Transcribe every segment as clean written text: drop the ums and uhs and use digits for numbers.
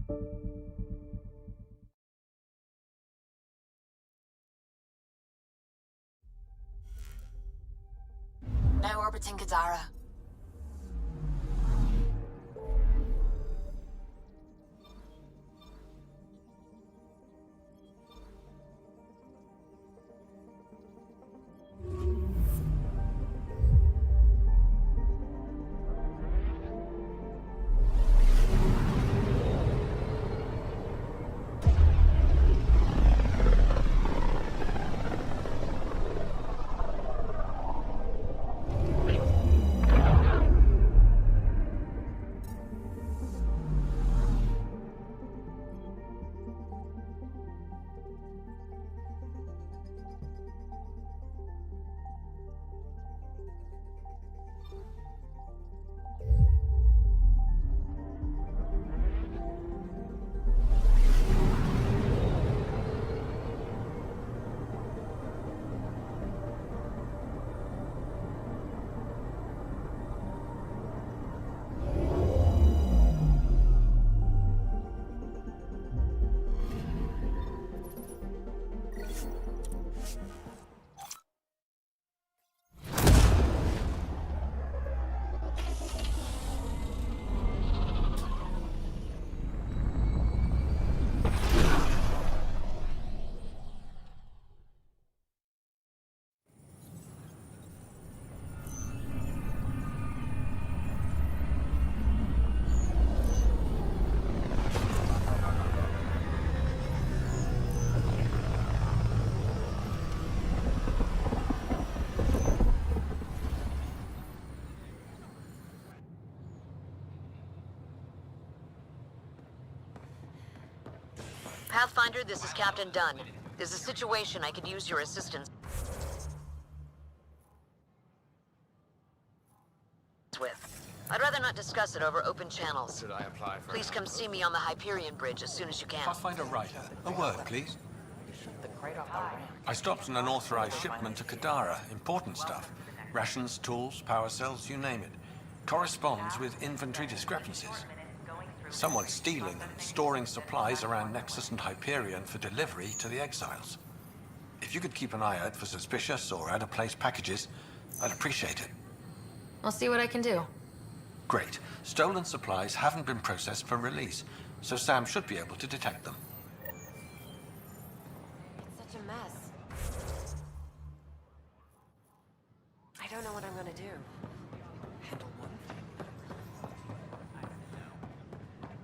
Now orbiting Kadara. Pathfinder, this is Captain Dunn. There's a situation I could use your assistance with. I'd rather not discuss it over open channels. Should I apply for Please come see me on the Hyperion Bridge as soon as you can. Pathfinder Ryder, a word, please. I stopped an unauthorized shipment to Kadara. Important stuff. Rations, tools, power cells, you name it. Corresponds with inventory discrepancies. Someone's stealing and storing supplies around Nexus and Hyperion for delivery to the exiles. If you could keep an eye out for suspicious or out-of-place packages, I'd appreciate it. I'll see what I can do. Great. Stolen supplies haven't been processed for release, so Sam should be able to detect them. It's such a mess. I don't know what I'm gonna do. Handle one thing.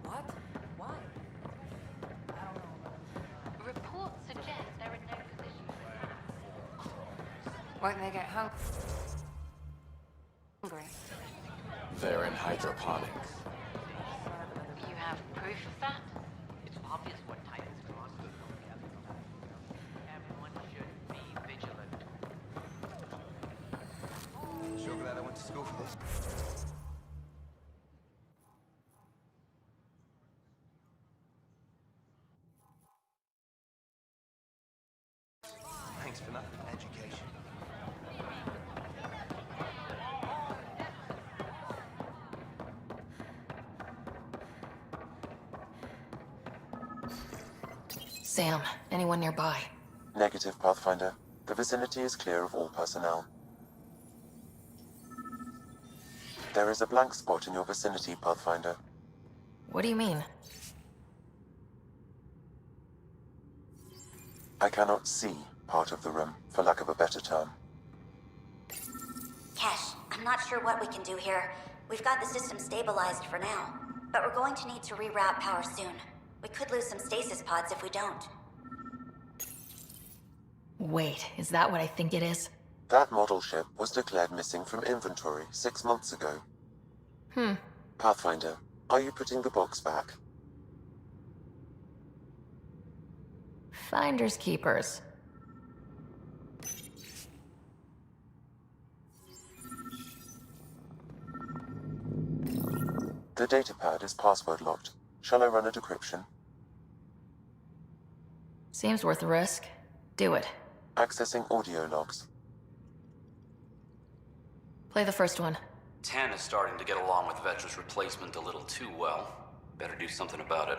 What? Why? I don't know. Reports suggest there are no positions. When they get hungry. They're in hydroponics. You have proof of that? It's obvious what Titan's crossed. Everyone should be vigilant. Sure glad I went to school for this. Thanks for nothing. Education. Sam, anyone nearby? Negative, Pathfinder. The vicinity is clear of all personnel. There is a blank spot in your vicinity, Pathfinder. What do you mean? I cannot see part of the room, for lack of a better term. Cash, I'm not sure what we can do here. We've got the system stabilized for now, but we're going to need to reroute power soon. We could lose some stasis pods if we don't. Wait, is that what I think it is? That model ship was declared missing from inventory 6 months ago. Pathfinder, are you putting the box back? Finders keepers. The datapad is password locked. Shall I run a decryption? Seems worth the risk. Do it. Accessing audio logs. Play the first one. Tan is starting to get along with Vetra's replacement a little too well. Better do something about it.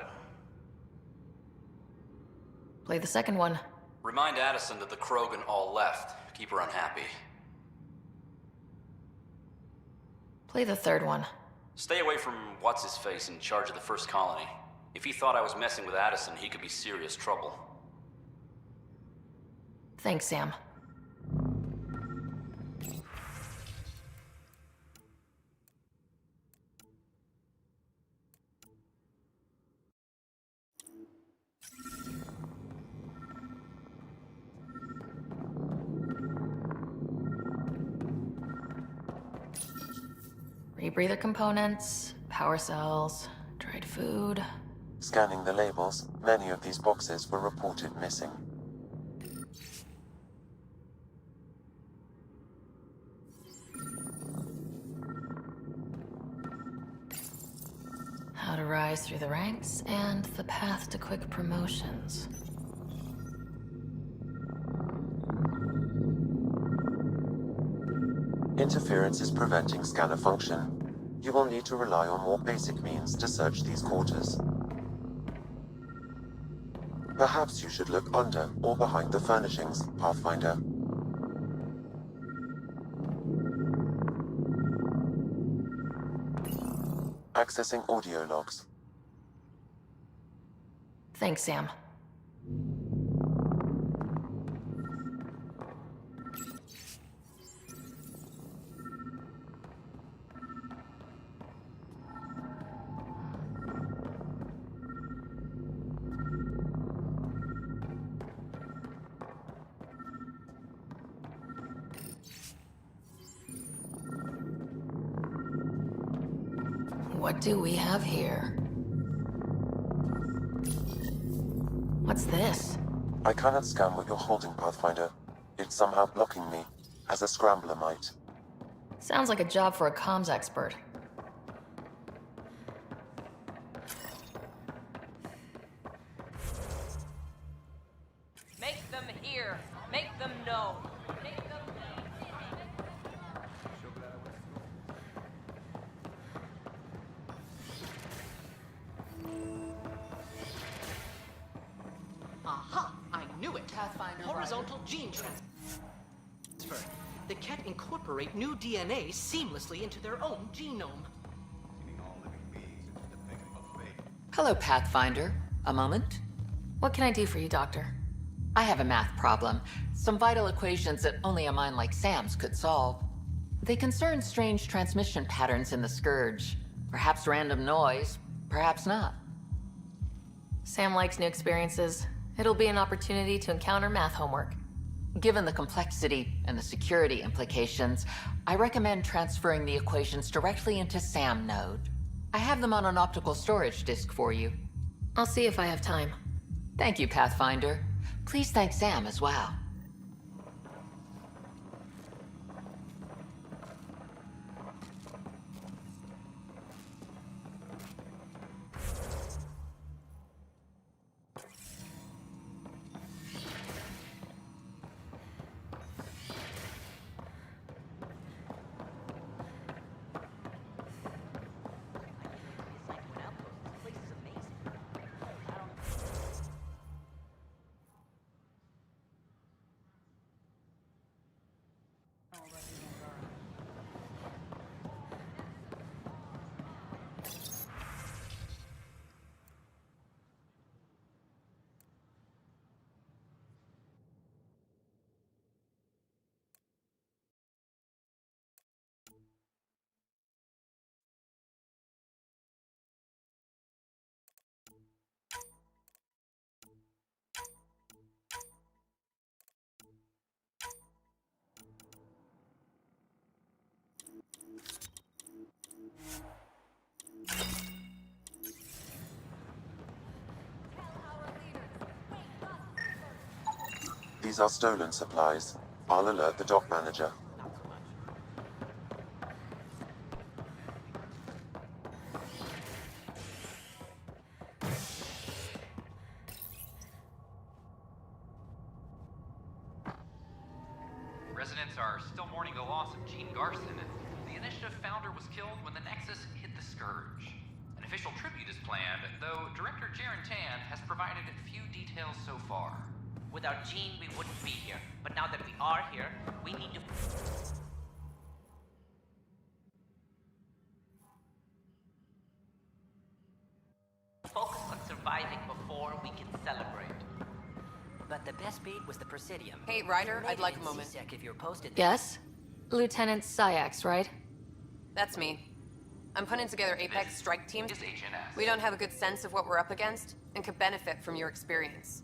Play the second one. Remind Addison that the Krogan all left. Keep her unhappy. Play the third one. Stay away from what's-his-face in charge of the first colony. If he thought I was messing with Addison, he could be serious trouble. Thanks, Sam. Rebreather components, power cells, dried food. Scanning the labels, many of these boxes were reported missing. How to rise through the ranks and the path to quick promotions. Interference is preventing scanner function. You will need to rely on more basic means to search these quarters. Perhaps you should look under or behind the furnishings, Pathfinder. Accessing audio logs. Thanks, Sam. What do we have here? What's this? I cannot scan what you're holding, Pathfinder. It's somehow blocking me, as a scrambler might. Sounds like a job for a comms expert. Make them hear. Make them know. Make them Aha! I knew it. Pathfinder Horizontal gene transfer. The Ket incorporate new DNA seamlessly into their own genome. Hello, Pathfinder. A moment? What can I do for you, Doctor? I have a math problem. Some vital equations that only a mind like Sam's could solve. They concern strange transmission patterns in the Scourge. Perhaps random noise, perhaps not. Sam likes new experiences. It'll be an opportunity to encounter math homework. Given the complexity and the security implications, I recommend transferring the equations directly into SAM node. I have them on an optical storage disk for you. I'll see if I have time. Thank you, Pathfinder. Please thank Sam as well. These are stolen supplies. I'll alert the dock manager. Residents are still mourning the loss of Gene Garson. The initiative founder was killed when the Nexus hit the Scourge. An official tribute is planned, though Director Jaren Tan has provided few details so far. Without Jean, we wouldn't be here. But now that we are here, we need to... focus on surviving before we can celebrate. But the best beat was the Presidium. Hey, Ryder, Maybe I'd like a in moment. C-Sec if you're posted. Yes? Lieutenant Syax, right? That's me. I'm putting together Apex strike teams. Is HNS. We don't have a good sense of what we're up against, and could benefit from your experience.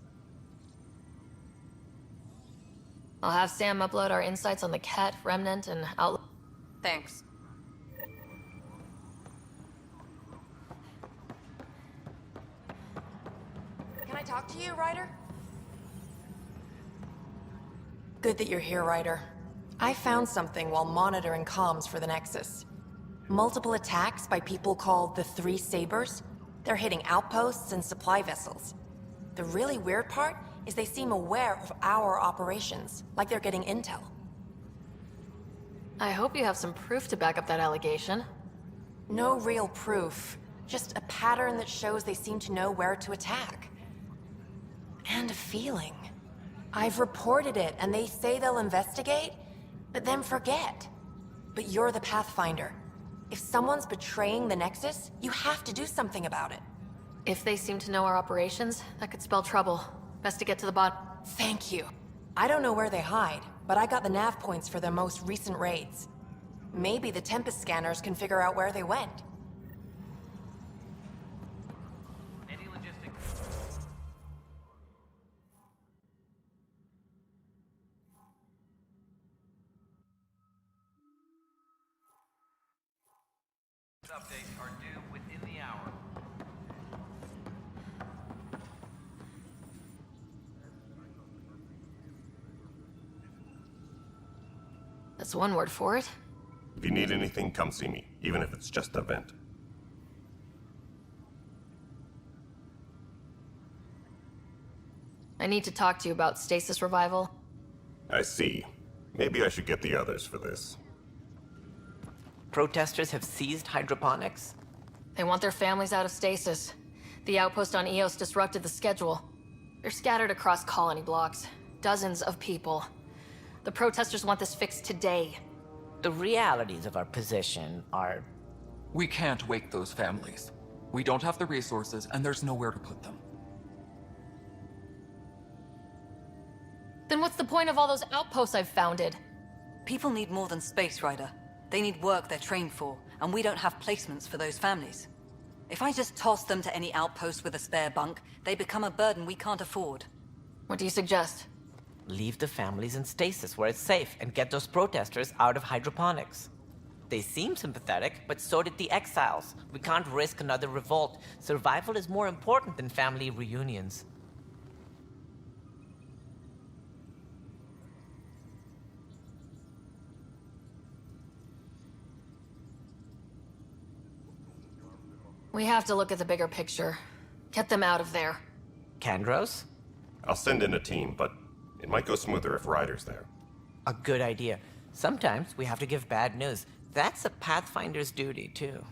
I'll have Sam upload our insights on the Cat, Remnant, and Outlaw. Thanks. Can I talk to you, Ryder? Good that you're here, Ryder. I found something while monitoring comms for the Nexus. Multiple attacks by people called the Three Sabers. They're hitting outposts and supply vessels. The really weird part is they seem aware of our operations, like they're getting intel. I hope you have some proof to back up that allegation. No real proof, just a pattern that shows they seem to know where to attack. And a feeling. I've reported it, and they say they'll investigate, but then forget. But you're the Pathfinder. If someone's betraying the Nexus, you have to do something about it. If they seem to know our operations, that could spell trouble. Best to get to the bottom. Thank you. I don't know where they hide, but I got the nav points for their most recent raids. Maybe the Tempest scanners can figure out where they went. Any logistics? Updates are due within the hour. That's one word for it. If you need anything, come see me, even if it's just a vent. I need to talk to you about stasis revival. I see. Maybe I should get the others for this. Protesters have seized hydroponics. They want their families out of stasis. The outpost on Eos disrupted the schedule. They're scattered across colony blocks. Dozens of people. The protesters want this fixed today. The realities of our position are... We can't wake those families. We don't have the resources, and there's nowhere to put them. Then what's the point of all those outposts I've founded? People need more than space, Ryder. They need work they're trained for, and we don't have placements for those families. If I just toss them to any outpost with a spare bunk, they become a burden we can't afford. What do you suggest? Leave the families in stasis where it's safe and get those protesters out of hydroponics. They seem sympathetic, but so did the exiles. We can't risk another revolt. Survival is more important than family reunions. We have to look at the bigger picture. Get them out of there. Kandros? I'll send in a team, but it might go smoother if Ryder's there. A good idea. Sometimes we have to give bad news. That's a Pathfinder's duty, too.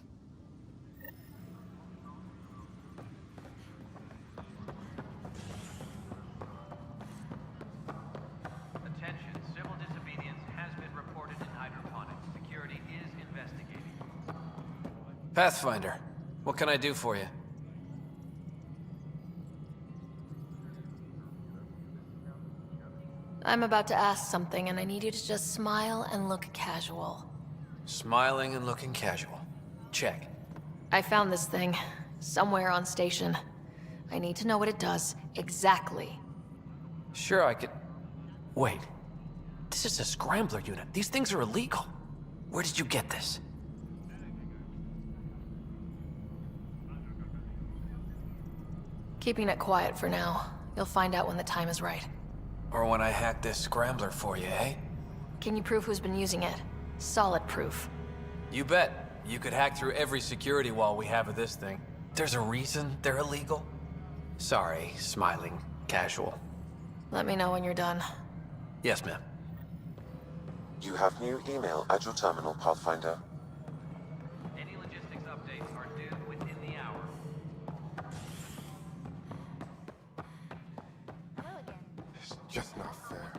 Attention, civil disobedience has been reported in hydroponics. Security is investigating. Pathfinder, what can I do for you? I'm about to ask something, and I need you to just smile and look casual. Smiling and looking casual. Check. I found this thing, somewhere on station. I need to know what it does, exactly. Sure, I could... Wait. This is a scrambler unit. These things are illegal. Where did you get this? Keeping it quiet for now. You'll find out when the time is right. Or when I hack this scrambler for you, eh? Can you prove who's been using it? Solid proof. You bet. You could hack through every security wall we have of this thing. There's a reason they're illegal. Sorry, smiling, casual. Let me know when you're done. Yes, ma'am. You have new email at your terminal, Pathfinder. Any logistics updates are due within the hour. It's just not fair.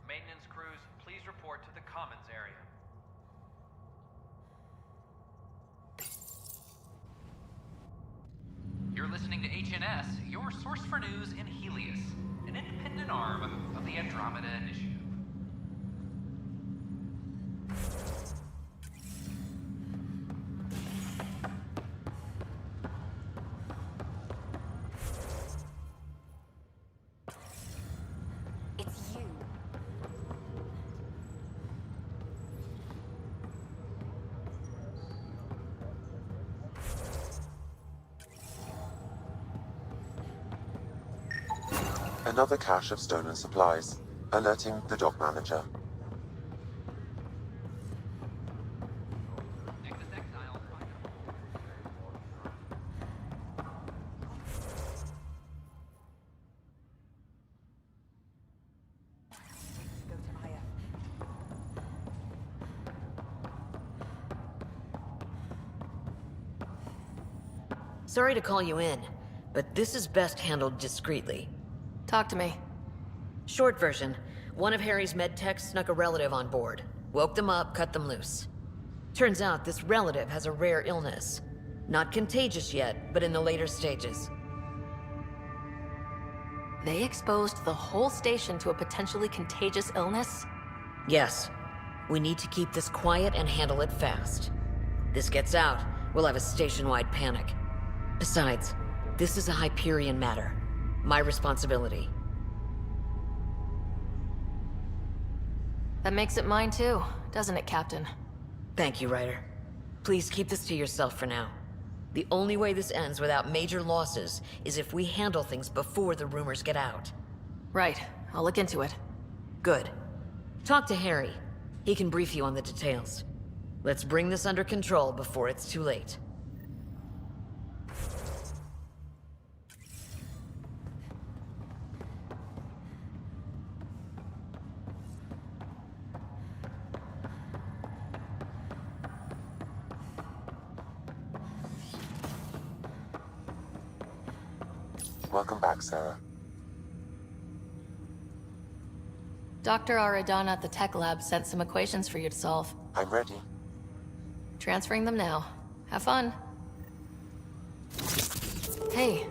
Maintenance crews, please report to the commons area. You're listening to HNS, your source for news in Helios, an independent arm of the Andromeda Initiative. It's you. Another cache of stolen supplies, alerting the dock manager. Go to IF. Sorry to call you in, but this is best handled discreetly. Talk to me. Short version, one of Harry's med techs snuck a relative on board. Woke them up, cut them loose. Turns out this relative has a rare illness. Not contagious yet, but in the later stages. They exposed the whole station to a potentially contagious illness? Yes. We need to keep this quiet and handle it fast. This gets out, we'll have a station-wide panic. Besides, this is a Hyperion matter. My responsibility. That makes it mine too, doesn't it, Captain? Thank you, Ryder. Please keep this to yourself for now. The only way this ends without major losses is if we handle things before the rumors get out. Right. I'll look into it. Good. Talk to Harry. He can brief you on the details. Let's bring this under control before it's too late. Welcome back, Sarah. Dr. Aradana at the tech lab sent some equations for you to solve. I'm ready. Transferring them now. Have fun. Hey,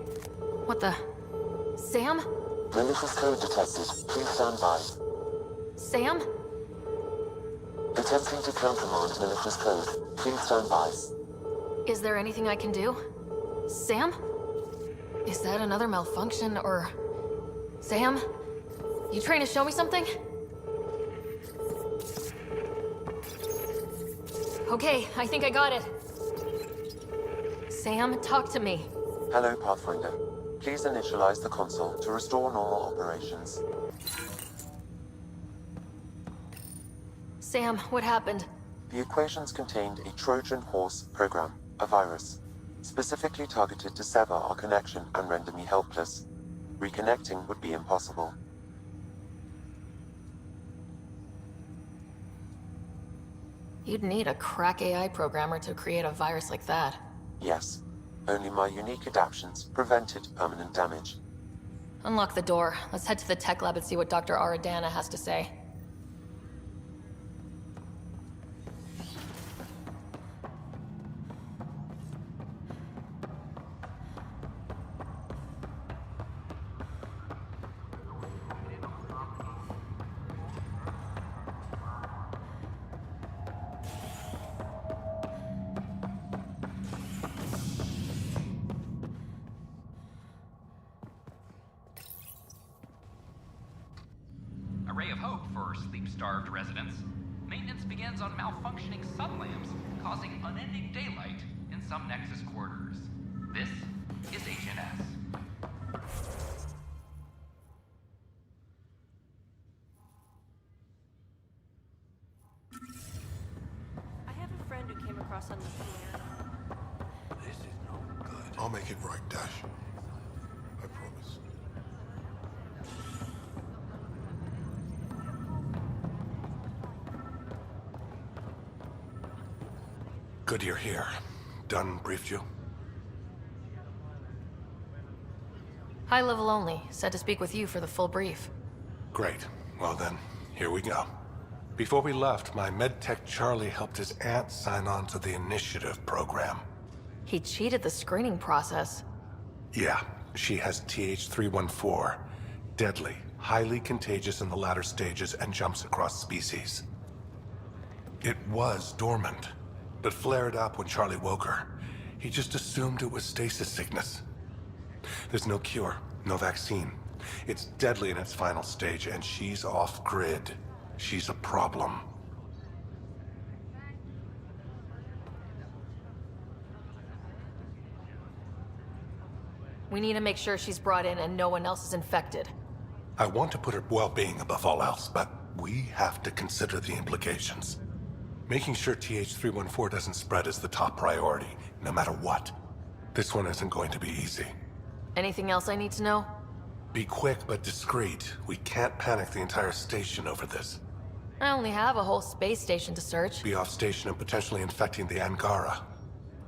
what the... Sam? Malicious code detected. Please stand by. Sam? Attempting to countermand malicious code. Please stand by. Is there anything I can do? Sam? Is that another malfunction, or... Sam? You trying to show me something? Okay, I think I got it. Sam, talk to me. Hello, Pathfinder. Please initialize the console to restore normal operations. Sam, what happened? The equations contained a Trojan horse program, a virus, specifically targeted to sever our connection and render me helpless. Reconnecting would be impossible. You'd need a crack AI programmer to create a virus like that. Yes. Only my unique adaptions prevented permanent damage. Unlock the door. Let's head to the tech lab and see what Dr. Aradana has to say. A ray of hope for sleep-starved residents. Maintenance begins on malfunctioning sun lamps, causing unending daylight in some Nexus quarters. This is HNS. cross on the piano. I'll make it right, Dash. I promise. Good you're here. Dunn briefed you? High level only. Said to speak with you for the full brief. Great. Well then, here we go. Before we left, my medtech Charlie helped his aunt sign on to the initiative program. He cheated the screening process. Yeah, she has TH314. Deadly, highly contagious in the latter stages and jumps across species. It was dormant, but flared up when Charlie woke her. He just assumed it was stasis sickness. There's no cure, no vaccine. It's deadly in its final stage, and she's off-grid. She's a problem. We need to make sure she's brought in and no one else is infected. I want to put her well-being above all else, but we have to consider the implications. Making sure TH314 doesn't spread is the top priority, no matter what. This one isn't going to be easy. Anything else I need to know? Be quick but discreet. We can't panic the entire station over this. I only have a whole space station to search. Be off station and potentially infecting the Angara.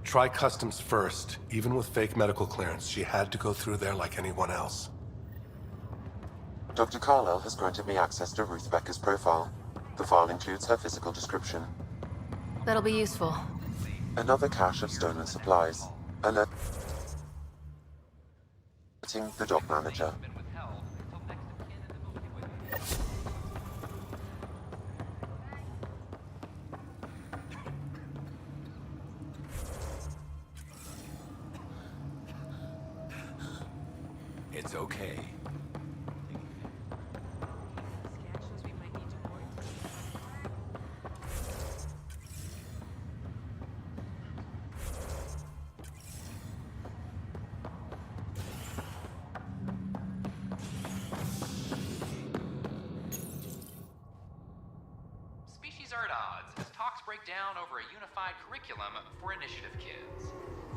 Try customs first. Even with fake medical clearance, she had to go through there like anyone else. Dr. Carlyle has granted me access to Ruth Becker's profile. The file includes her physical description. That'll be useful. Another cache of stolen supplies. Alerting the dock manager. It's okay. Species are at odds as talks break down over a unified curriculum for initiative kids.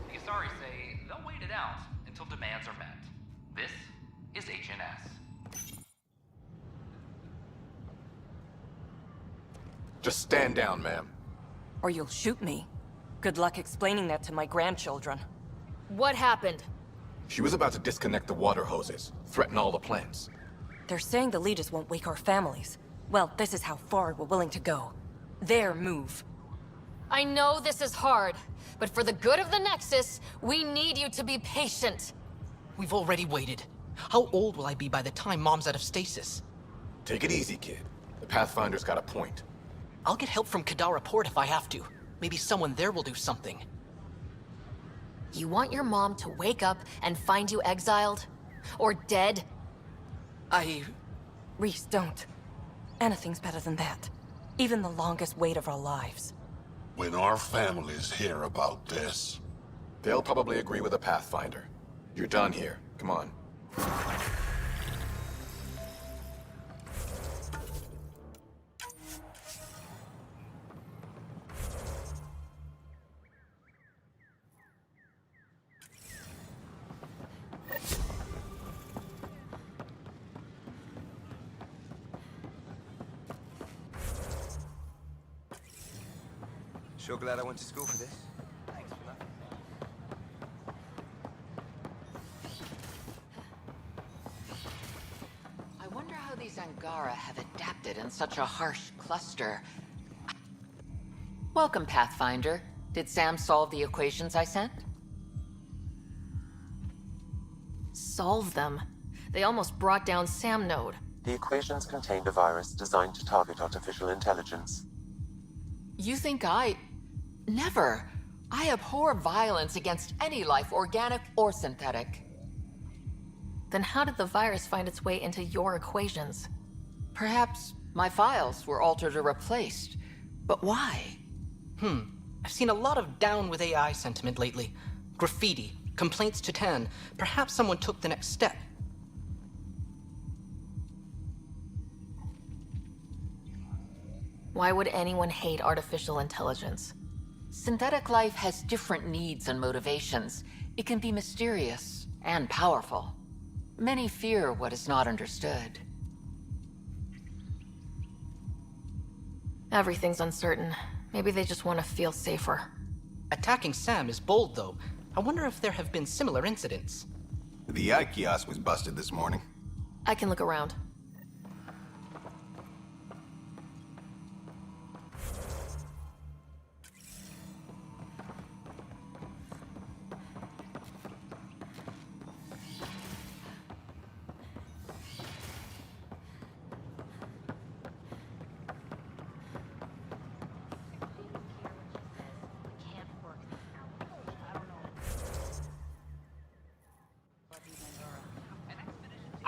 The Asari say they'll wait it out until demands are met. This is HNS. Just stand down, ma'am. Or you'll shoot me. Good luck explaining that to my grandchildren. What happened? She was about to disconnect the water hoses, threaten all the plants. They're saying the leaders won't wake our families. Well, this is how far we're willing to go. Their move. I know this is hard, but for the good of the Nexus, we need you to be patient. We've already waited. How old will I be by the time Mom's out of stasis? Take it easy, kid. The Pathfinder's got a point. I'll get help from Kadara Port if I have to. Maybe someone there will do something. You want your mom to wake up and find you exiled? Or dead? Reese, don't. Anything's better than that. Even the longest wait of our lives. When our families hear about this... They'll probably agree with the Pathfinder. You're done here. Come on. Sure glad I went to school for this. Thanks for that. I wonder how these Angara have adapted in such a harsh cluster. Welcome, Pathfinder. Did Sam solve the equations I sent? Solve them? They almost brought down Sam Node. The equations contained a virus designed to target artificial intelligence. You think Never. I abhor violence against any life, organic or synthetic. Then how did the virus find its way into your equations? Perhaps my files were altered or replaced. But why? I've seen a lot of down with AI sentiment lately. Graffiti, complaints to 10. Perhaps someone took the next step. Why would anyone hate artificial intelligence? Synthetic life has different needs and motivations. It can be mysterious and powerful. Many fear what is not understood. Everything's uncertain. Maybe they just want to feel safer. Attacking Sam is bold, though. I wonder if there have been similar incidents. The eye kiosk was busted this morning. I can look around.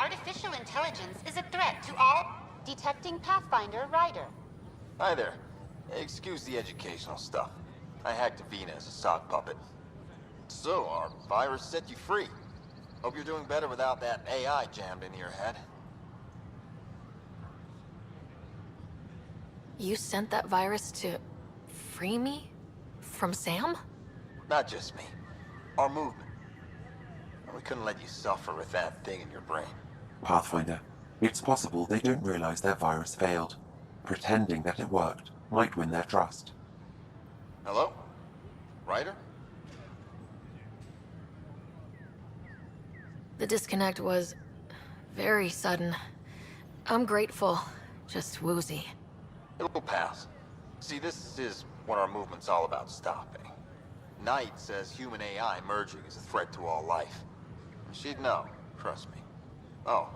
Artificial intelligence is a threat to all. Detecting Pathfinder Rider. Hi there. Excuse the educational stuff. I hacked Avina as a sock puppet. So, our virus set you free. Hope you're doing better without that AI jammed into your head. You sent that virus to free me? From Sam? Not just me. Our movement. And we couldn't let you suffer with that thing in your brain. Pathfinder, it's possible they don't realize their virus failed. Pretending that it worked might win their trust. Hello? Ryder? The disconnect was very sudden. I'm grateful, just woozy. It'll pass. See, this is what our movement's all about stopping. Knight says human AI merging is a threat to all life. She'd know, trust me. Oh,